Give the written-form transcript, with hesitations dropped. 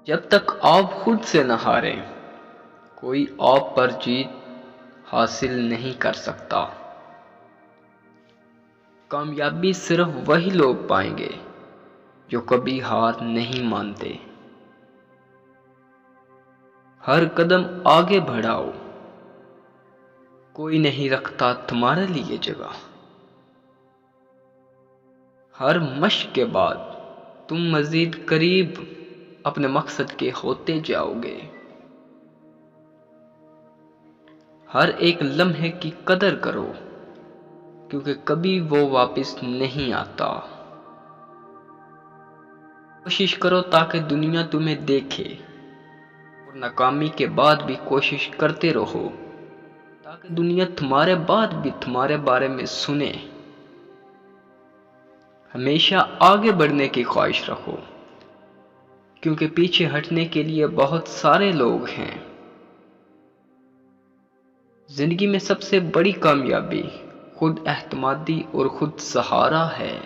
جب تک آپ خود سے نہ ہاریں، کوئی آپ پر جیت حاصل نہیں کر سکتا۔ کامیابی صرف وہی لوگ پائیں گے جو کبھی ہار نہیں مانتے۔ ہر قدم آگے بڑھاؤ، کوئی نہیں رکھتا تمہارے لیے جگہ۔ ہر مشق کے بعد تم مزید قریب اپنے مقصد کے ہوتے جاؤ گے۔ ہر ایک لمحے کی قدر کرو، کیونکہ کبھی وہ واپس نہیں آتا۔ کوشش کرو تاکہ دنیا تمہیں دیکھے، اور ناکامی کے بعد بھی کوشش کرتے رہو تاکہ دنیا تمہارے بعد بھی تمہارے بارے میں سنے۔ ہمیشہ آگے بڑھنے کی خواہش رکھو، کیونکہ پیچھے ہٹنے کے لیے بہت سارے لوگ ہیں۔ زندگی میں سب سے بڑی کامیابی خود اعتمادی اور خود سہارا ہے۔